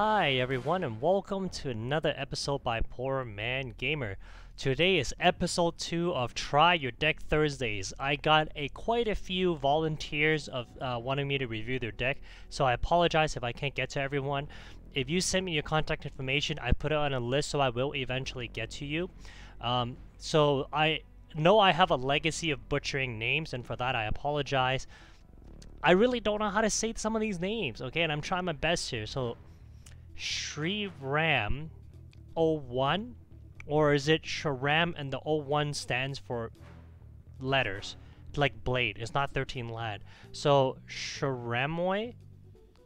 Hi everyone and welcome to another episode by Poor Man Gamer. Today is episode 2 of Try Your Deck Thursdays. I got quite a few volunteers of wanting me to review their deck, so I apologize if I can't get to everyone. If you send me your contact information, I put it on a list so I will eventually get to you. So I know I have a legacy of butchering names, and for that I apologize. I really don't know how to say some of these names, okay, and I'm trying my best here. So Shriram 01, or is it Shram and the 01 stands for letters like blade? It's not 13 lad. So Shramoy,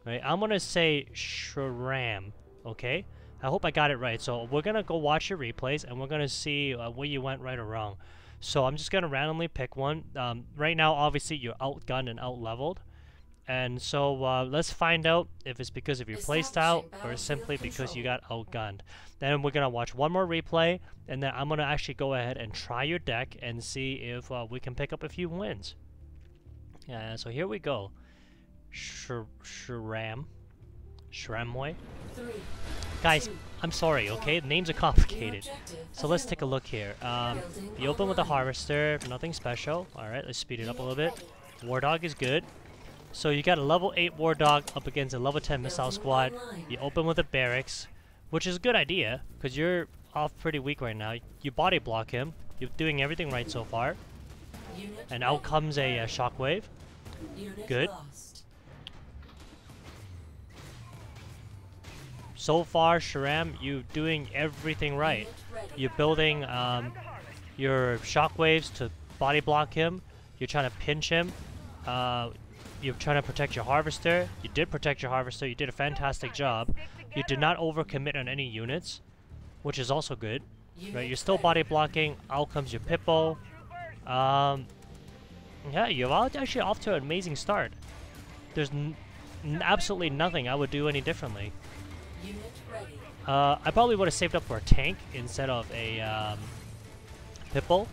right? I'm gonna say Shram, okay? I hope I got it right. So we're gonna go watch your replays and we're gonna see where you went right or wrong. So I'm just gonna randomly pick one. Right now, obviously, you're outgunned and outleveled. And so let's find out if it's because of your playstyle or simply because you got outgunned. Then we're going to watch one more replay, and then I'm going to actually go ahead and try your deck and see if we can pick up a few wins. Yeah, so here we go. Shramoy. Guys, I'm sorry, okay? Names are complicated. So let's take a look here. You open with a Harvester, nothing special. Alright, let's speed it up a little bit. War Dog is good. So you got a level 8 War Dog up against a level 10 Missile Squad. You open with a Barracks, which is a good idea, because you're off pretty weak right now. You body block him. You're doing everything right so far. And out comes a Shockwave. Good. So far, Shram, you're doing everything right. You're building your Shockwaves to body block him. You're trying to pinch him. You're trying to protect your Harvester. You did protect your Harvester. You did a fantastic job. You did not overcommit on any units, which is also good. Right? You're still body blocking. Out comes your Pitbull. Yeah, you're actually off to an amazing start. There's absolutely nothing I would do any differently. I probably would have saved up for a tank instead of a Pitbull.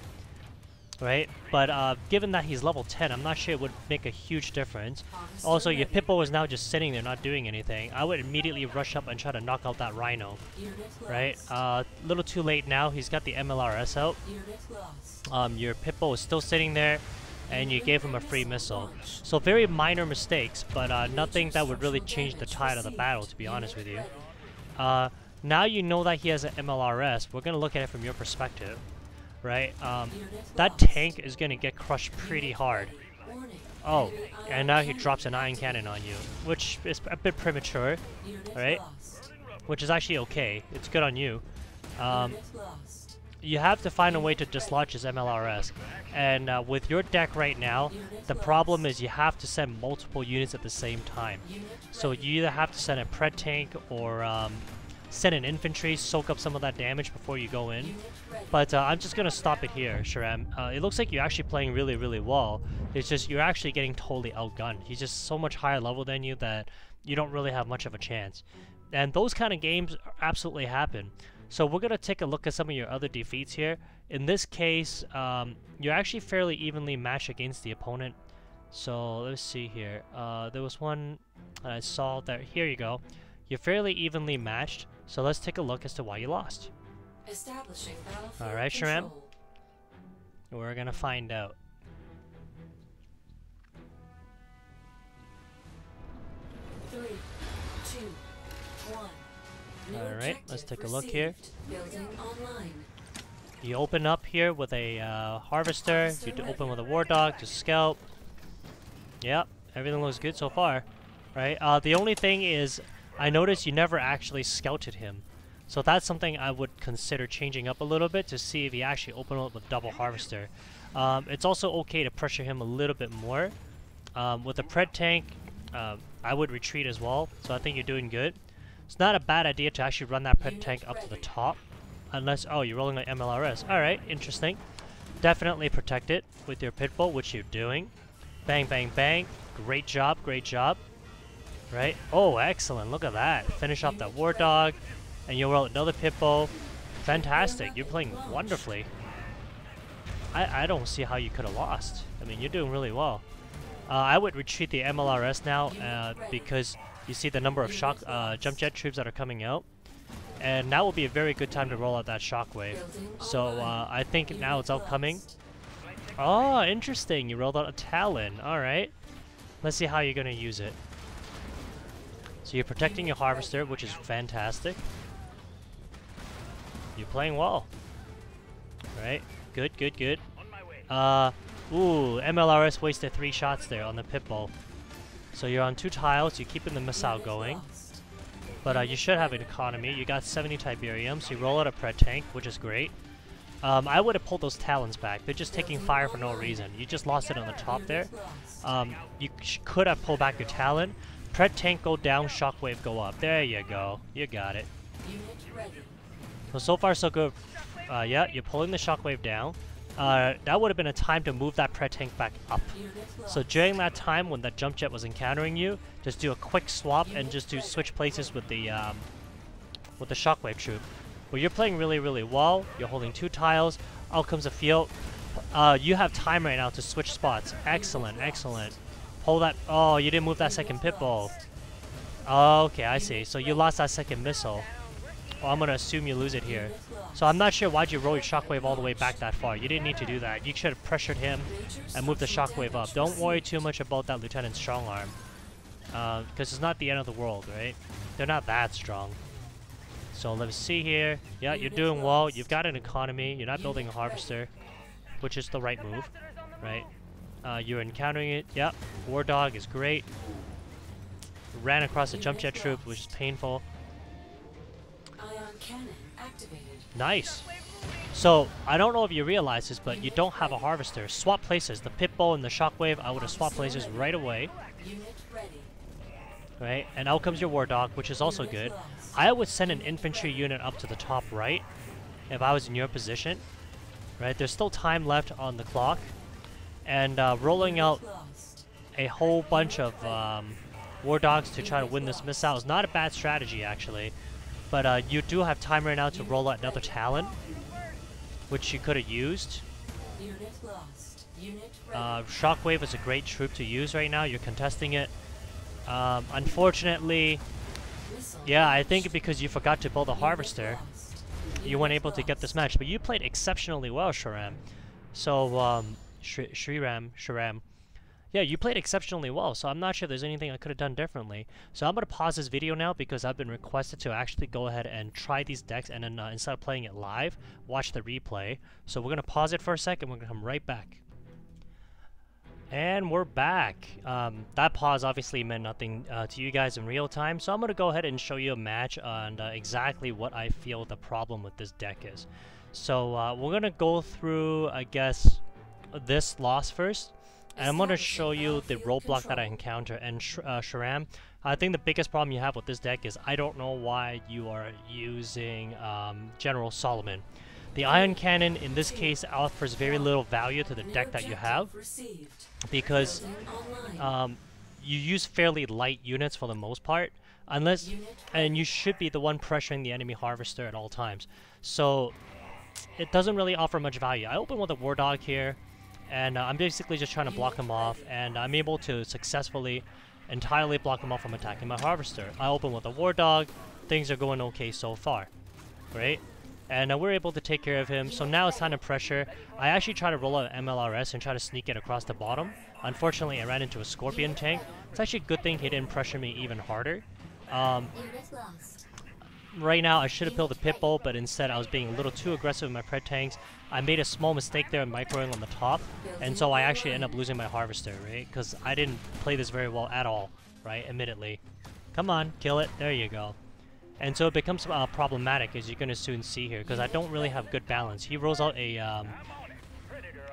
Right, but given that he's level 10, I'm not sure it would make a huge difference. Also, your Pitbull is now just sitting there not doing anything. I would immediately rush up and try to knock out that Rhino. Right, a little too late now. He's got the MLRS out. Your Pitbull is still sitting there, and you gave him a free missile. So very minor mistakes, but nothing that would really change the tide of the battle, to be honest with you. Now you know that he has an MLRS. We're going to look at it from your perspective. Right, that tank is gonna get crushed pretty hard. Oh, and now he drops an iron cannon on you, which is a bit premature, right? Which is actually okay. It's good on you. You have to find a way to dislodge his MLRS, and with your deck right now, the problem is you have to send multiple units at the same time. So you either have to send a pred tank or send an infantry, soak up some of that damage before you go in. But I'm just going to stop it here, Shram. It looks like you're actually playing really, really well. It's just you're actually getting totally outgunned. He's just so much higher level than you that you don't really have much of a chance. And those kind of games absolutely happen. So we're going to take a look at some of your other defeats here. In this case, you're actually fairly evenly matched against the opponent. So let's see here. There was one I saw that. Here you go. You're fairly evenly matched. So let's take a look as to why you lost. Alright, Shram. We're gonna find out. Alright, let's take a look here. You open up here with a Harvester. You open with a War Dog to Scout. Yep, everything looks good so far. Right? The only thing is, I noticed you never actually scouted him. So that's something I would consider changing up a little bit to see if he actually opened up with double Harvester. It's also okay to pressure him a little bit more. With the pred tank, I would retreat as well, so I think you're doing good. It's not a bad idea to actually run that pred tank up to the top. Unless, oh, you're rolling like MLRS. Alright, interesting. Definitely protect it with your Pitbull, which you're doing. Bang, bang, bang. Great job, great job. Right? Oh, excellent. Look at that. Finish off that War Dog. And you roll another Pitbull. Fantastic. You're playing wonderfully. I don't see how you could have lost. I mean, you're doing really well. I would retreat the MLRS now because you see the number of jump jet troops that are coming out. And now will be a very good time to roll out that shockwave. So I think now it's outcoming. Oh, interesting. You rolled out a Talon. Alright. Let's see how you're going to use it. So you're protecting your Harvester, which is fantastic. You're playing well. Right? Good, good, good. Ooh, MLRS wasted 3 shots there on the Pitbull. So you're on 2 tiles, you're keeping the missile going. But you should have an economy. You got 70 Tiberium, so you roll out a Pred tank, which is great. I would have pulled those Talons back. They're just taking fire for no reason. You just lost it on the top there. You could have pulled back your Talon. Pred tank go down, shockwave go up. There you go. You got it. So far so good. Yeah, you're pulling the shockwave down. That would have been a time to move that Pred tank back up. So during that time when that jump jet was encountering you, just do a quick swap and just switch places with the shockwave troop. But you're playing really, really well. You're holding 2 tiles. Out comes a field. You have time right now to switch spots. Excellent, excellent. Pull that. Oh, you didn't move that second Pitbull. Oh, okay, I see. So you lost that second missile. Well, I'm gonna assume you lose it here. So I'm not sure why'd you roll your shockwave all the way back that far. You didn't need to do that. You should have pressured him and moved the shockwave up. Don't worry too much about that Lieutenant Strongarm. Because it's not the end of the world, right? They're not that strong. So let's see here. Yeah, you're doing well. You've got an economy. You're not building a Harvester, which is the right move, right? You're encountering it. Yep. War Dog is great. Ran across a jump jet troop, which is painful. Nice. So, I don't know if you realize this, but you don't have a Harvester. Swap places. The Pitbull and the Shockwave, I would have swapped places right away. Right? And out comes your War Dog, which is also good. I would send an infantry unit up to the top right if I was in your position. Right? There's still time left on the clock. And rolling out a whole bunch of War Dogs to try to win this missile is not a bad strategy, actually. But you do have time right now to roll out another Talon, which you could have used. Shockwave is a great troop to use right now. You're contesting it. Unfortunately, yeah, I think because you forgot to build a Harvester, you weren't able to get this match. But you played exceptionally well, Sharam. So, Sharam. Yeah, you played exceptionally well, so I'm not sure there's anything I could have done differently. So I'm going to pause this video now because I've been requested to actually go ahead and try these decks and then instead of playing it live, watch the replay. So we're going to pause it for a second, we're going to come right back. And we're back. That pause obviously meant nothing to you guys in real time, so I'm going to go ahead and show you a match on exactly what I feel the problem with this deck is. So we're going to go through, I guess, this loss first. And I'm going to show you the roadblock that I encounter. And Sharam, I think the biggest problem you have with this deck is I don't know why you are using General Solomon. The Ion Cannon, in this case, offers very little value to the deck that you have. Because you use fairly light units for the most part. And you should be the one pressuring the enemy Harvester at all times. So it doesn't really offer much value. I open with a War Dog here. And I'm basically just trying to block him off, and I'm able to successfully entirely block him off from attacking my Harvester. I open with a War Dog, things are going okay so far, right? And we're able to take care of him, so now it's time to pressure. I actually try to roll out an MLRS and try to sneak it across the bottom. Unfortunately, I ran into a Scorpion tank. It's actually a good thing he didn't pressure me even harder. Right now, I should have built a Pitbull, but instead I was being a little too aggressive with my Pred tanks. I made a small mistake there in microing on the top, and so I actually ended up losing my Harvester, right? Because I didn't play this very well at all, right? Admittedly. Come on, kill it. There you go. And so it becomes problematic, as you're going to soon see here, because I don't really have good balance. He rolls out a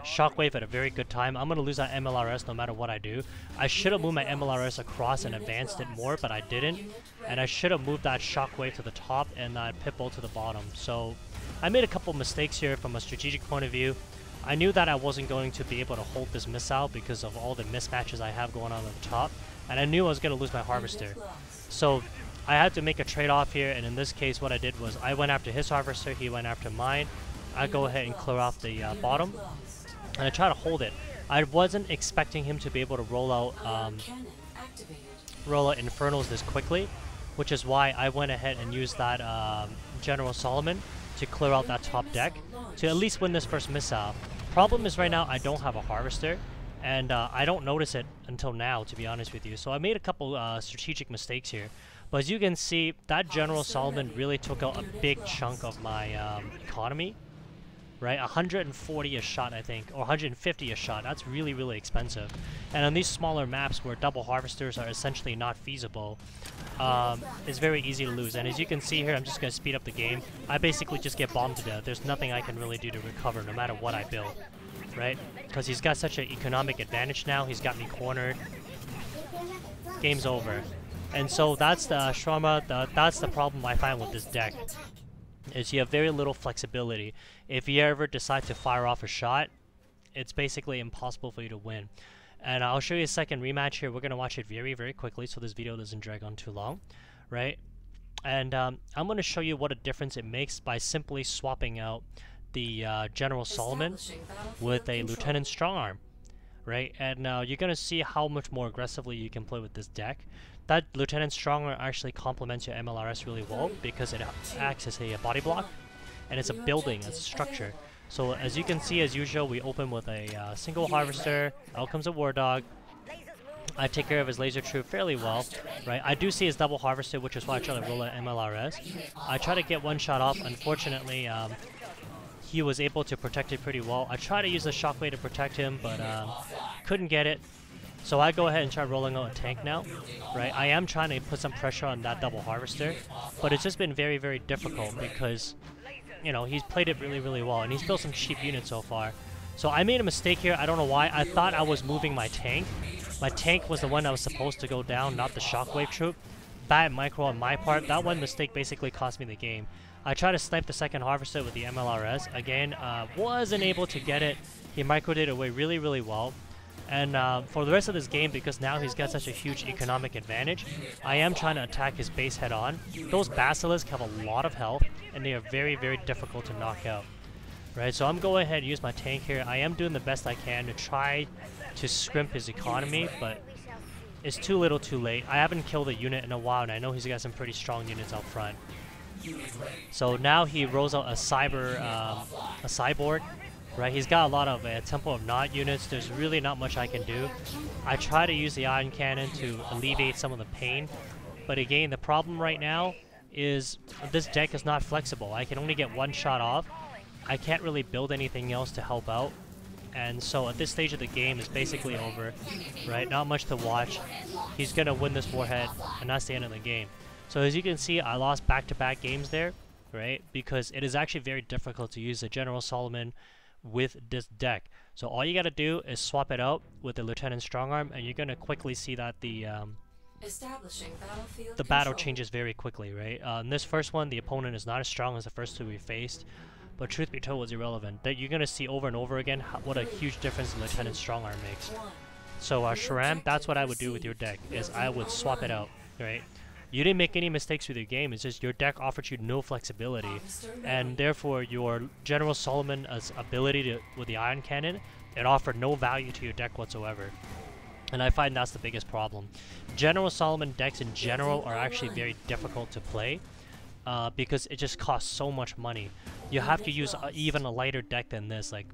Shockwave at a very good time. I'm going to lose that MLRS no matter what I do. I should have moved my MLRS across and advanced it more, but I didn't. And I should have moved that Shockwave to the top and that Pitbull to the bottom. So I made a couple mistakes here from a strategic point of view. I knew that I wasn't going to be able to hold this missile because of all the mismatches I have going on at the top. And I knew I was going to lose my Harvester. So I had to make a trade-off here, and in this case what I did was I went after his Harvester, he went after mine. I go ahead and clear off the bottom, and I try to hold it. I wasn't expecting him to be able to roll out roll out Infernals this quickly, which is why I went ahead and used that General Solomon to clear out that top deck to at least win this first missile. Problem is right now I don't have a Harvester, and I don't notice it until now, to be honest with you. So I made a couple strategic mistakes here. But as you can see, that General Solomon really took out a big chunk of my economy. Right, 140 a shot, I think, or 150 a shot. That's really, really expensive. And on these smaller maps where double harvesters are essentially not feasible, it's very easy to lose. And as you can see here, I'm just going to speed up the game. I basically just get bombed to death. There's nothing I can really do to recover, no matter what I build, right? Because he's got such an economic advantage now. He's got me cornered. Game's over. And so that's the Shrama. That's the problem I find with this deck. Is you have very little flexibility. If you ever decide to fire off a shot, it's basically impossible for you to win. And I'll show you a second rematch here. We're going to watch it very, very quickly so this video doesn't drag on too long, right? And I'm going to show you what a difference it makes by simply swapping out the General Solomon with a Lieutenant Strongarm, right? And you're going to see how much more aggressively you can play with this deck. That Lieutenant Strongarm actually complements your MLRS really well because it acts as a body block, and it's a building, it's a structure. So as you can see, as usual, we open with a single Harvester. Out comes a War Dog. I take care of his laser troop fairly well, right? I do see his double Harvester, which is why I try to roll an MLRS. I try to get one shot off. Unfortunately, he was able to protect it pretty well. I try to use the Shockwave to protect him, but couldn't get it. So I go ahead and try rolling out a tank now, right? I am trying to put some pressure on that double Harvester, but it's just been very, very difficult because, you know, he's played it really, really well, and he's built some cheap units so far. So I made a mistake here. I don't know why. I thought I was moving my tank. My tank was the one that was supposed to go down, not the Shockwave troop. Bad micro on my part. That one mistake basically cost me the game. I tried to snipe the second Harvester with the MLRS. Again, wasn't able to get it. He microed it away really, really well. And for the rest of this game, because now he's got such a huge economic advantage, I am trying to attack his base head on. Those Basilisks have a lot of health, and they are very, very difficult to knock out. Right, so I'm going ahead and use my tank here. I am doing the best I can to try to scrimp his economy, but it's too little too late. I haven't killed a unit in a while, and I know he's got some pretty strong units out front. So now he rolls out a cyborg. Right, he's got a lot of Temple of Nod units. There's really not much I can do. I try to use the Iron Cannon to alleviate some of the pain, but again, the problem right now is this deck is not flexible. I can only get one shot off. I can't really build anything else to help out, and so at this stage of the game, it's basically over. Right, not much to watch. He's gonna win this warhead, and that's the end of the game. So as you can see, I lost back-to-back games there, right? Because it is actually very difficult to use the General Solomon with this deck. So all you gotta do is swap it out with the Lieutenant Strongarm, and you're gonna quickly see that the battle changes very quickly, right? In this first one, the opponent is not as strong as the first two we faced, but truth be told, it's irrelevant. That you're gonna see over and over again what a huge difference the Lieutenant Strongarm makes. So Sharam, that's what I would do with your deck, is I would swap it out, right? You didn't make any mistakes with your game, it's just your deck offered you no flexibility, and therefore your General Solomon's ability to, with the Iron Cannon, it offered no value to your deck whatsoever. And I find that's the biggest problem. General Solomon decks in general are actually very difficult to play, because it just costs so much money. You have to use even a lighter deck than this, like,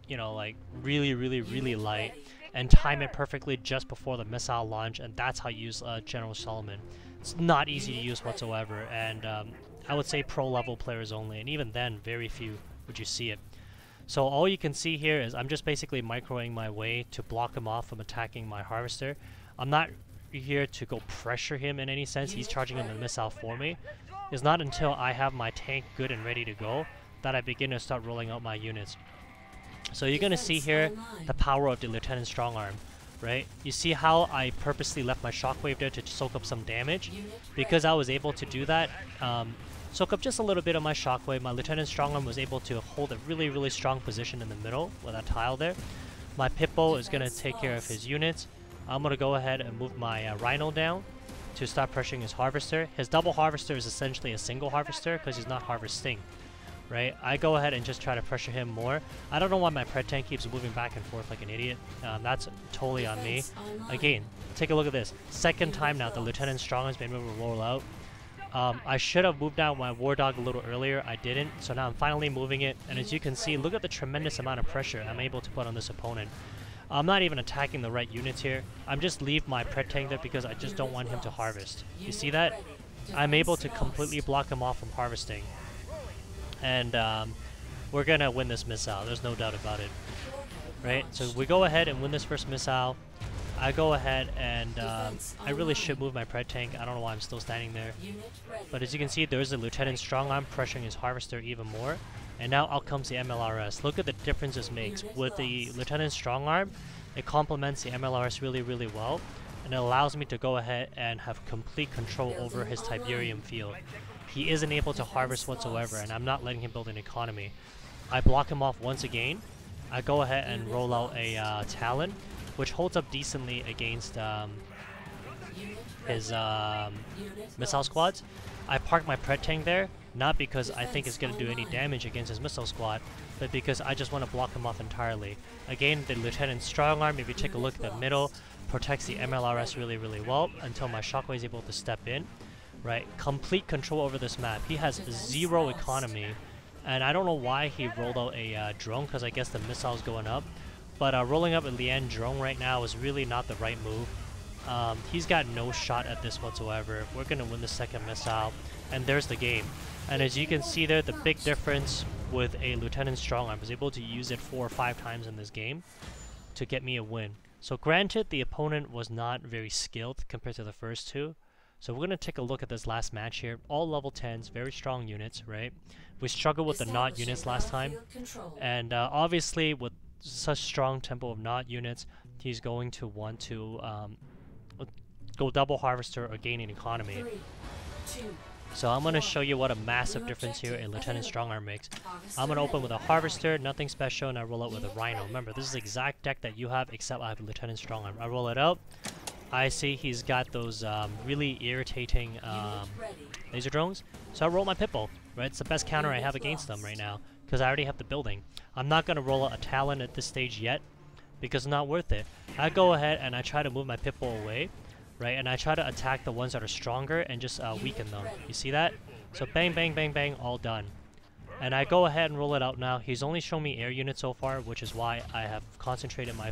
you know, like really, really, really light, and time it perfectly just before the missile launch, and that's how you use General Solomon. It's not easy to use whatsoever, and I would say pro-level players only, and even then, very few would you see it. So all you can see here is I'm just basically microing my way to block him off from attacking my Harvester. I'm not here to go pressure him in any sense. He's charging him a missile for me. It's not until I have my tank good and ready to go that I begin to start rolling out my units. So you're going to see here the power of the Lieutenant Strongarm. Right? You see how I purposely left my Shockwave there to soak up some damage? Because I was able to do that, soak up just a little bit of my Shockwave, my Lieutenant Strongarm was able to hold a really, really strong position in the middle with that tile there. My Pitbull is going to take care of his units. I'm going to go ahead and move my Rhino down to start pressuring his Harvester. His double Harvester is essentially a single Harvester because he's not harvesting. right? I go ahead and just try to pressure him more. I don't know why my pred tank keeps moving back and forth like an idiot. That's totally on me. Again, take a look at this. Second time now the Lieutenant Strong has been able to roll out. I should have moved out my War Dog a little earlier. I didn't, so now I'm finally moving it. And as you can see, look at the tremendous amount of pressure I'm able to put on this opponent. I'm not even attacking the right units here. I'm just leave my pred tank there because I just don't want him to harvest. You see that? I'm able to completely block him off from harvesting. And we're gonna win this missile. There's no doubt about it. Right? So we go ahead and win this first missile. I go ahead and I really should move my pred tank. I don't know why I'm still standing there. But as you can see, there's the Lieutenant Strongarm pressuring his harvester even more. And now out comes the MLRS. Look at the difference this makes. With the Lieutenant Strongarm, it complements the MLRS really, really well. And it allows me to go ahead and have complete control over his Tiberium field. He isn't able to harvest whatsoever, and I'm not letting him build an economy. I block him off once again. I go ahead and roll out a Talon, which holds up decently against his missile squads. I park my pred tank there, not because I think it's going to do any damage against his missile squad, but because I just want to block him off entirely. Again, the Lieutenant Strongarm, if you take a look at the middle, protects the MLRS really, really well until my Shockwave is able to step in. Right, complete control over this map. He has 0 economy, and I don't know why he rolled out a drone, because I guess the missile's going up. But rolling up a Lian drone right now is really not the right move. He's got no shot at this whatsoever. We're going to win the second missile, and there's the game. And as you can see there, the big difference with a Lieutenant Strong, I was able to use it 4 or 5 times in this game to get me a win. So granted, the opponent was not very skilled compared to the first two. So we're going to take a look at this last match here. All level 10s, very strong units, right? We struggled with the Not units last time. And obviously, with such strong tempo of Not units, he's going to want to go double harvester or gain an economy. So I'm going to show you what a massive difference here in Lieutenant Strongarm makes. I'm going to open with a harvester, nothing special, and I roll out with a rhino. Remember, this is the exact deck that you have, except I have a Lieutenant Strongarm. I roll it out. I see he's got those really irritating laser drones. So I roll my Pitbull, right? It's the best counter I have against them right now, because I already have the building. I'm not going to roll out a Talon at this stage yet, because it's not worth it. I go ahead and I try to move my Pitbull away, right? And I try to attack the ones that are stronger and just weaken them. You see that? So bang, bang, bang, bang, all done. And I go ahead and roll it out now. He's only shown me air units so far, which is why I have concentrated my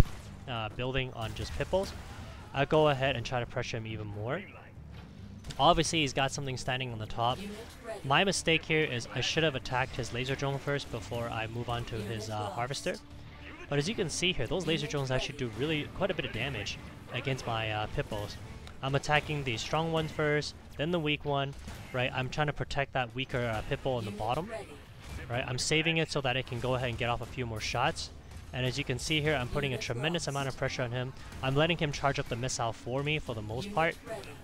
building on just Pitbulls. I go ahead and try to pressure him even more. Obviously, he's got something standing on the top. My mistake here is I should have attacked his laser drone first before I move on to his harvester. But as you can see here, those laser drones actually do really quite a bit of damage against my Pitbulls. I'm attacking the strong one first, then the weak one, right? I'm trying to protect that weaker Pitbull in the bottom, right? I'm saving it so that it can go ahead and get off a few more shots. And as you can see here, I'm putting a tremendous amount of pressure on him. I'm letting him charge up the missile for me for the most part.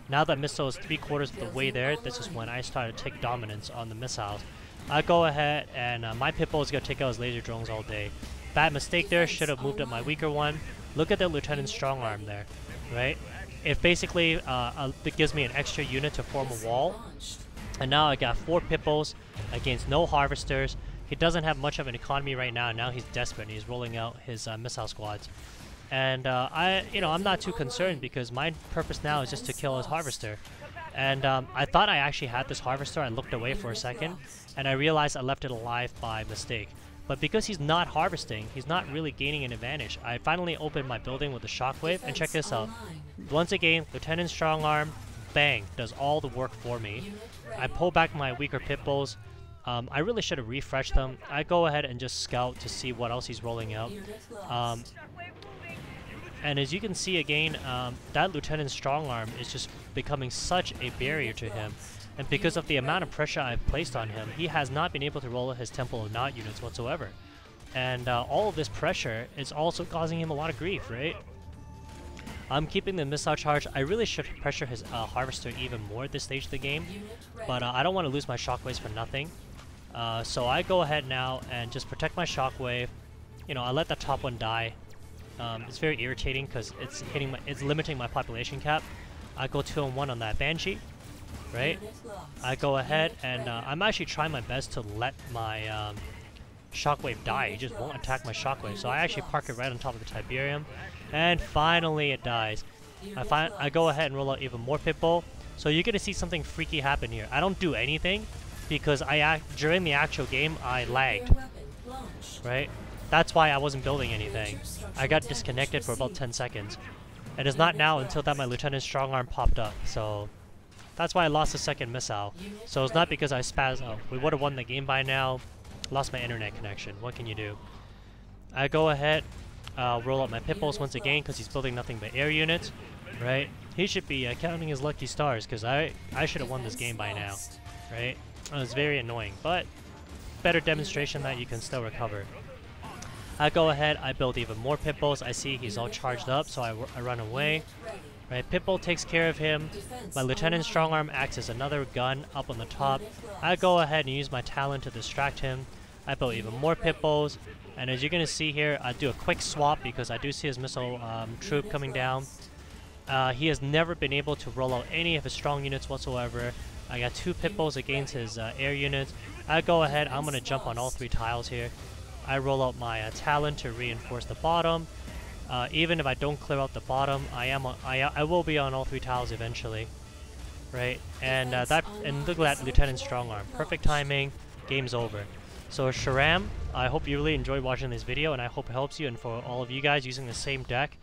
Now that missile is 3/4 of the way there, this is when I start to take dominance on the missiles. I go ahead and my Pitbull is going to take out his laser drones all day. Bad mistake there, should have moved up my weaker one. Look at the Lieutenant Strongarm there, right? It basically it gives me an extra unit to form a wall. And now I got 4 Pitbulls against no harvesters. He doesn't have much of an economy right now. Now he's desperate and he's rolling out his missile squads. And I'm not too concerned because my purpose now is just to kill his harvester. And I thought I actually had this harvester. I looked away for a second and I realized I left it alive by mistake. But because he's not harvesting, he's not really gaining an advantage. I finally opened my building with a shockwave and check this out. Once again, Lieutenant Strongarm, bang, does all the work for me. I pull back my weaker Pitbulls. I really should have refreshed them. I go ahead and just scout to see what else he's rolling out. And as you can see again, that Lieutenant Strongarm is just becoming such a barrier to him. And because of the amount of pressure I've placed on him, he has not been able to roll out his Temple of Not units whatsoever. And all of this pressure is also causing him a lot of grief, right? I'm keeping the missile charge. I really should pressure his harvester even more at this stage of the game. But I don't want to lose my shockwaves for nothing. So I go ahead now and just protect my shockwave. You know, I let the top one die. It's very irritating because it's limiting my population cap. I go 2-on-1 on that Banshee. right? I go ahead and I'm actually trying my best to let my shockwave die. It just won't attack my shockwave. So I actually park it right on top of the Tiberium, and finally it dies. I go ahead and roll out even more Pit Bull. So you're gonna see something freaky happen here. I don't do anything because during the actual game I lagged, right? That's why I wasn't building anything. I got disconnected for about 10 seconds. And it's not now until that my Lieutenant Strongarm popped up. So that's why I lost the second missile. So it's not because I spazzed out. We would have won the game by now. Lost my internet connection. What can you do? I go ahead, roll out my Pit Bulls once again because he's building nothing but air units, right? He should be counting his lucky stars because I should have won this game by now, right? It was very annoying, but better demonstration that you can still recover. I go ahead, I build even more Pit Bulls. I see he's all charged up, so I run away. Right, Pit Bull takes care of him. My Lieutenant Strongarm acts as another gun up on the top. I go ahead and use my talent to distract him. I build even more Pit Bulls. And as you're going to see here, I do a quick swap because I do see his missile troop coming down. He has never been able to roll out any of his strong units whatsoever. I got 2 Pit Bulls against his air units. I go ahead, I'm going to jump on all 3 tiles here. I roll out my talent to reinforce the bottom. Even if I don't clear out the bottom, I will be on all 3 tiles eventually, right? And look at that Lieutenant Strongarm, perfect timing. Game's over. So Sharam, I hope you really enjoyed watching this video, and I hope it helps you. And for all of you guys using the same deck,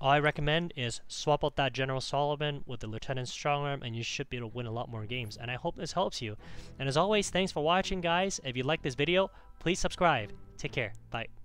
all I recommend is swap out that General Solomon with the Lieutenant Strongarm, and you should be able to win a lot more games. And I hope this helps you. And as always, thanks for watching, guys. If you like this video, please subscribe. Take care. Bye.